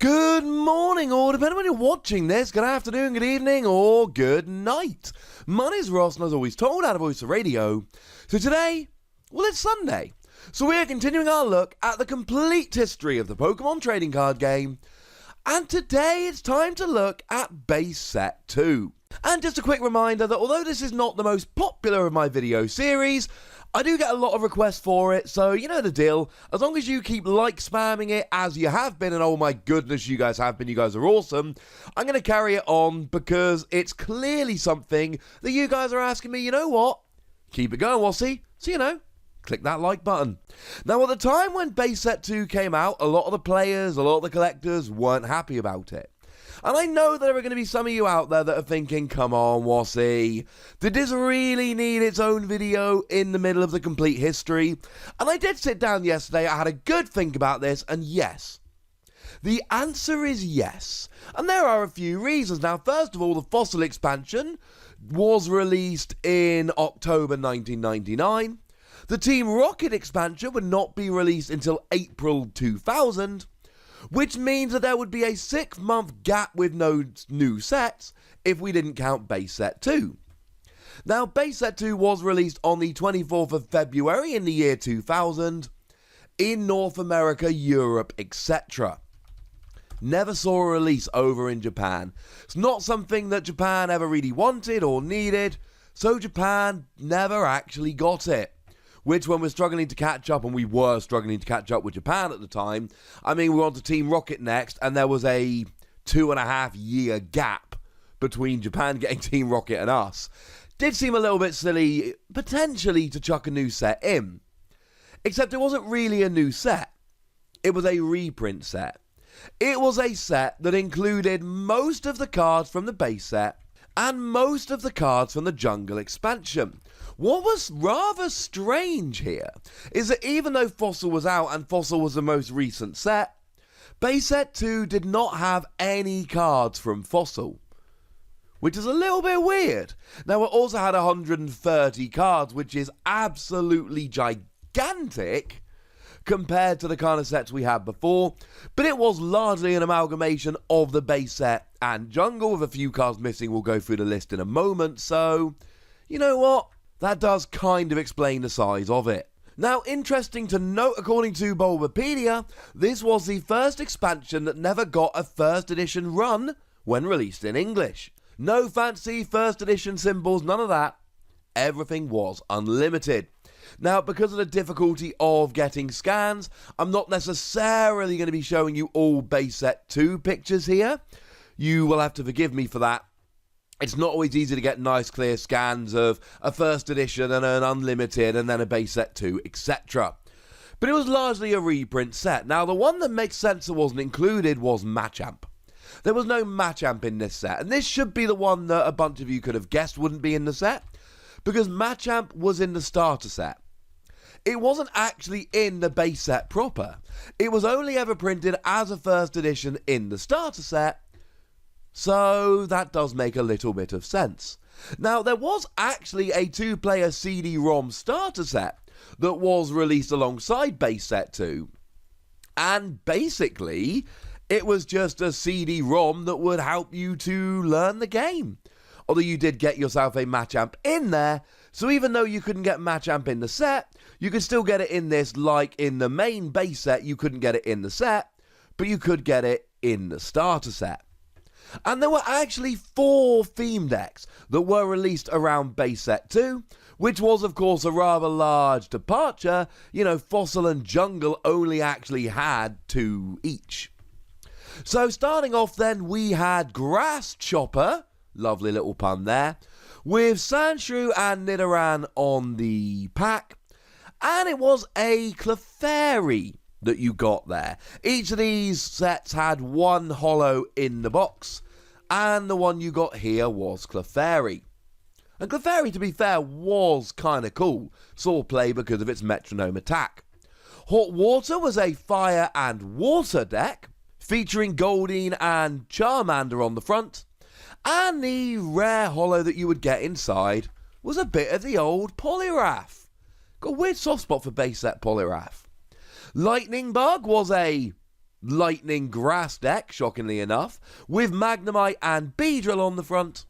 Good morning, or depending on when you're watching this, good afternoon, good evening, or good night. My name's Ross, and as always told, out of Voice of Radio. So today, well, it's Sunday. So we are continuing our look at the complete history of the Pokemon trading card game. And today, it's time to look at Base Set 2. And just a quick reminder that although this is not the most popular of my video series, I do get a lot of requests for it, so you know the deal. As long as you keep spamming it as you have been, and oh my goodness, you guys have been, you guys are awesome, I'm going to carry it on because it's clearly something that you guys are asking me, you know what? Keep it going, Wassy. So, you know, click that like button. Now, at the time when Base Set 2 came out, a lot of the players, a lot of the collectors weren't happy about it. And I know there are going to be some of you out there that are thinking, come on, Wassy, did this really need its own video in the middle of the complete history? And I did sit down yesterday, I had a good think about this, and yes. The answer is yes. And there are a few reasons. Now, first of all, the Fossil expansion was released in October 1999. The Team Rocket expansion would not be released until April 2000. Which means that there would be a 6-month gap with no new sets if we didn't count Base Set 2. Now, Base Set 2 was released on the 24th of February in the year 2000 in North America, Europe, etc. Never saw a release over in Japan. It's not something that Japan ever really wanted or needed, so Japan never actually got it. Which, when we're struggling to catch up, and we were struggling to catch up with Japan at the time, I mean, we were on to Team Rocket next, and there was a 2.5-year gap between Japan getting Team Rocket and us. Did seem a little bit silly, potentially, to chuck a new set in. Except it wasn't really a new set. It was a reprint set. It was a set that included most of the cards from the base set, and most of the cards from the Jungle expansion. What was rather strange here is that even though Fossil was out and Fossil was the most recent set, Base Set 2 did not have any cards from Fossil, which is a little bit weird. Now, it also had 130 cards, which is absolutely gigantic compared to the kind of sets we had before, but it was largely an amalgamation of the base set and Jungle, with a few cards missing. We'll go through the list in a moment, so you know what? That does kind of explain the size of it. Now, interesting to note, according to Bulbapedia, this was the first expansion that never got a first edition run when released in English. No fancy first edition symbols, none of that. Everything was unlimited. Now, because of the difficulty of getting scans, I'm not necessarily going to be showing you all Base Set 2 pictures here. You will have to forgive me for that. It's not always easy to get nice clear scans of a first edition and an unlimited and then a Base Set 2, etc. But it was largely a reprint set. Now, the one that makes sense that wasn't included was Machamp. There was no Machamp in this set, and this should be the one that a bunch of you could have guessed wouldn't be in the set, because Machamp was in the starter set. It wasn't actually in the base set proper. It was only ever printed as a first edition in the starter set, so that does make a little bit of sense. Now, there was actually a 2-player CD-ROM starter set that was released alongside Base Set 2. And basically, it was just a CD-ROM that would help you to learn the game. Although you did get yourself a Machamp in there, so even though you couldn't get Machamp in the set, you could still get it in this, like in the main base set, you couldn't get it in the set, but you could get it in the starter set. And there were actually 4 theme decks that were released around Base Set 2, which was, of course, a rather large departure. You know, Fossil and Jungle only actually had 2 each. So starting off then, we had Grass Chopper, lovely little pun there, with Sandshrew and Nidoran on the pack, and it was a Clefairy that you got there. Each of these sets had 1 holo in the box, and the one you got here was Clefairy. And Clefairy, to be fair, was kind of cool. Saw play because of its metronome attack. Hot Water was a fire and water deck, featuring Goldeen and Charmander on the front, and the rare holo that you would get inside was a bit of the old Poliwrath. Got a weird soft spot for base set Poliwrath. Lightning Bug was a Lightning Grass deck, shockingly enough, with Magnemite and Beedrill on the front.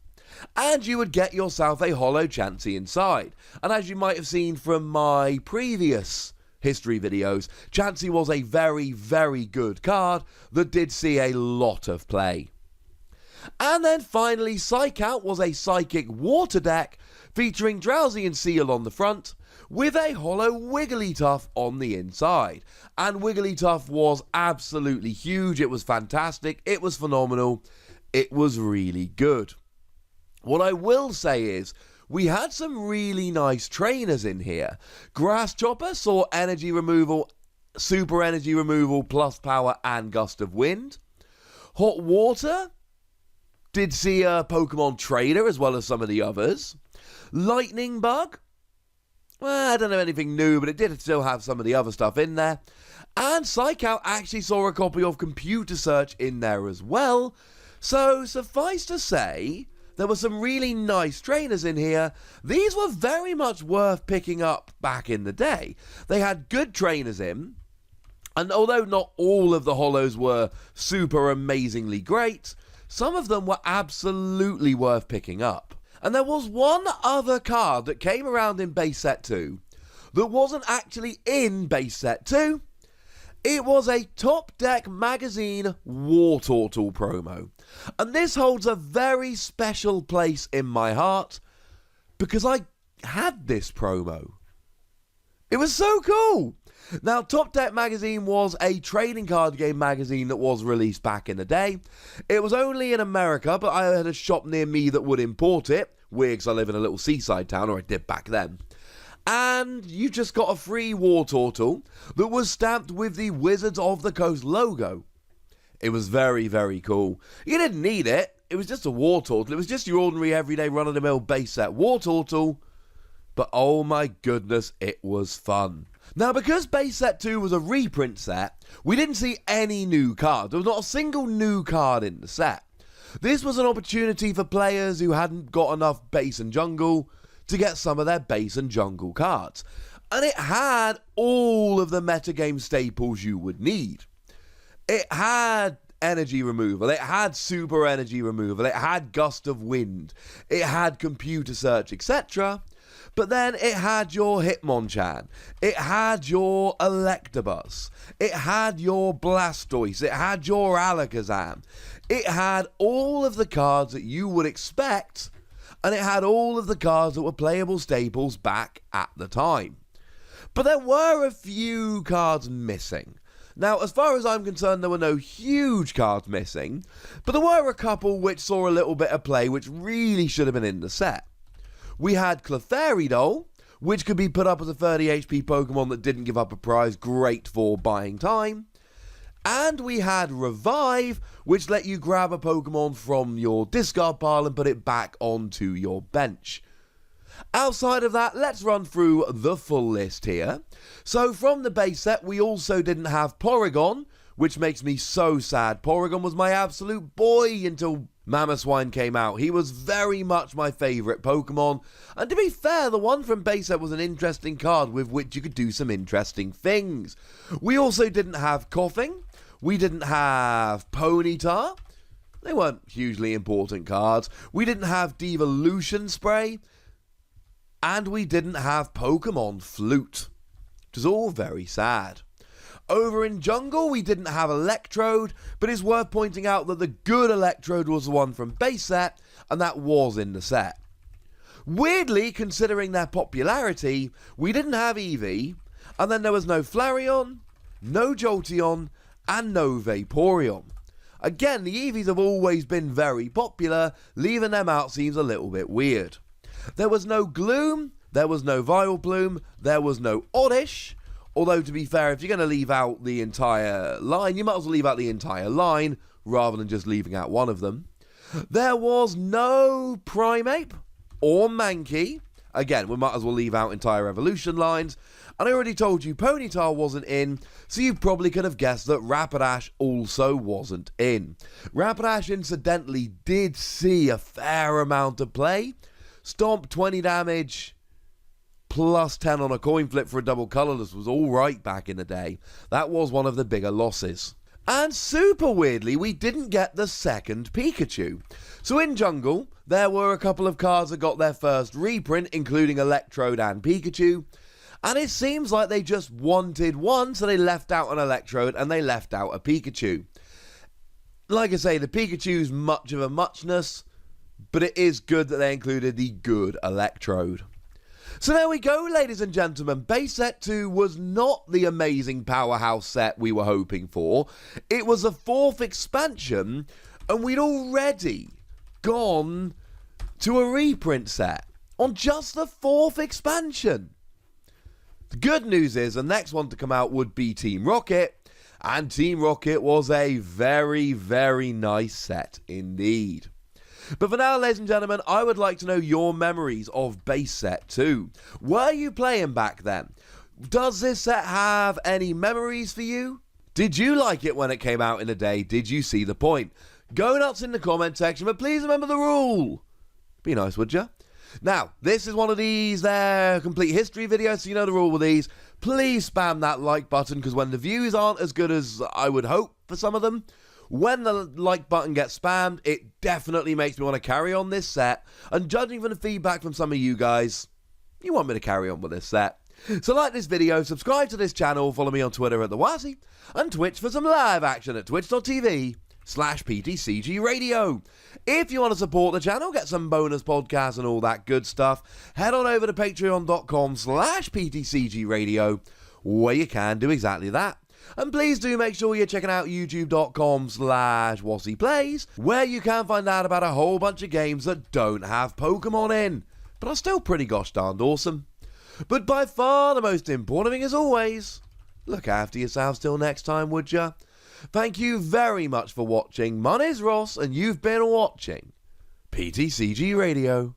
And you would get yourself a holo Chansey inside. And as you might have seen from my previous history videos, Chansey was a very, very good card that did see a lot of play. And then finally, Psych Out was a Psychic Water deck featuring Drowsy and Seal on the front, with a holo Wigglytuff on the inside. And Wigglytuff was absolutely huge, it was fantastic, it was phenomenal, it was really good. What I will say is, we had some really nice trainers in here. Grass Chopper saw energy removal, super energy removal, plus power and gust of wind. Hot Water did see a Pokemon trainer as well as some of the others. Lightning Bug, well, I don't know anything new, but it did still have some of the other stuff in there. And Psych Out actually saw a copy of Computer Search in there as well. So suffice to say, there were some really nice trainers in here. These were very much worth picking up back in the day. They had good trainers in, and although not all of the holos were super amazingly great, some of them were absolutely worth picking up. And there was one other card that came around in base set 2 that wasn't actually in base set 2. It was a Top Deck Magazine War Turtle promo. And this holds a very special place in my heart because I had this promo. It was so cool. Now, Top Deck Magazine was a trading card game magazine that was released back in the day. It was only in America, but I had a shop near me that would import it. Weird, because I live in a little seaside town, or I did back then. And you just got a free War Turtle that was stamped with the Wizards of the Coast logo. It was very, very cool. You didn't need it. It was just a War Turtle. It was just your ordinary, everyday, run-of-the-mill base set War Turtle. But oh my goodness, it was fun. Now, because base set 2 was a reprint set, we didn't see any new cards. There was not a single new card in the set. This was an opportunity for players who hadn't got enough base and jungle to get some of their base and jungle cards. And it had all of the metagame staples you would need. It had energy removal, it had super energy removal, it had gust of wind, it had computer search, etc. But then it had your Hitmonchan, it had your Electabuzz, it had your Blastoise, it had your Alakazam, it had all of the cards that you would expect, and it had all of the cards that were playable staples back at the time. But there were a few cards missing. Now, as far as I'm concerned, there were no huge cards missing, but there were a couple which saw a little bit of play which really should have been in the set. We had Clefairy, which could be put up as a 30 HP Pokemon that didn't give up a prize, great for buying time. And we had Revive, which let you grab a Pokemon from your discard pile and put it back onto your bench. Outside of that, let's run through the full list here. So from the base set, we also didn't have Porygon, which makes me so sad. Porygon was my absolute boy until Mamoswine came out. He was very much my favourite Pokemon. And to be fair, the one from base set was an interesting card with which you could do some interesting things. We also didn't have Coughing. We didn't have Ponyta. They weren't hugely important cards. We didn't have Devolution Spray. And we didn't have Pokemon Flute, which is all very sad. Over in Jungle, we didn't have Electrode, but it's worth pointing out that the good Electrode was the one from base set, and that was in the set. Weirdly, considering their popularity, we didn't have Eevee, and then there was no Flareon, no Jolteon, and no Vaporeon. Again, the Eevees have always been very popular, leaving them out seems a little bit weird. There was no Gloom, there was no Vileplume, there was no Oddish, although to be fair, if you're going to leave out the entire line, you might as well leave out the entire line, rather than just leaving out one of them. There was no Primeape, or Mankey. Again, we might as well leave out entire evolution lines. And I already told you Ponyta wasn't in, so you probably could have guessed that Rapidash also wasn't in. Rapidash incidentally did see a fair amount of play. Stomp 20 damage, plus 10 on a coin flip for a double colourless was alright back in the day. That was one of the bigger losses. And super weirdly, we didn't get the second Pikachu. So in Jungle, there were a couple of cards that got their first reprint, including Electrode and Pikachu. And it seems like they just wanted one, so they left out an Electrode and they left out a Pikachu. Like I say, the Pikachu's much of a muchness, but it is good that they included the good Electrode. So there we go, ladies and gentlemen. Base Set 2 was not the amazing powerhouse set we were hoping for. It was a 4th expansion, and we'd already gone to a reprint set on just the 4th expansion. The good news is the next one to come out would be Team Rocket, and Team Rocket was a very, very nice set indeed. But for now, ladies and gentlemen, I would like to know your memories of Base Set 2. Were you playing back then? Does this set have any memories for you? Did you like it when it came out in the day? Did you see the point? Go nuts in the comment section, but please remember the rule. Be nice, would you? Now, this is one of these complete history videos, so you know the rule with these. Please spam that like button, because when the views aren't as good as I would hope for some of them, when the like button gets spammed, it definitely makes me want to carry on this set. And judging from the feedback from some of you guys, you want me to carry on with this set. So like this video, subscribe to this channel, follow me on Twitter at TheWazzy, and Twitch for some live action at twitch.tv/PTCGRadio. If you want to support the channel, get some bonus podcasts and all that good stuff, head on over to patreon.com/PTCGRadio, where you can do exactly that. And please do make sure you're checking out youtube.com/WazzyPlays, where you can find out about a whole bunch of games that don't have Pokemon in, but are still pretty gosh darned awesome. But by far the most important thing, as always, look after yourselves till next time, would ya? Thank you very much for watching. My name's Ross, and you've been watching PTCG Radio.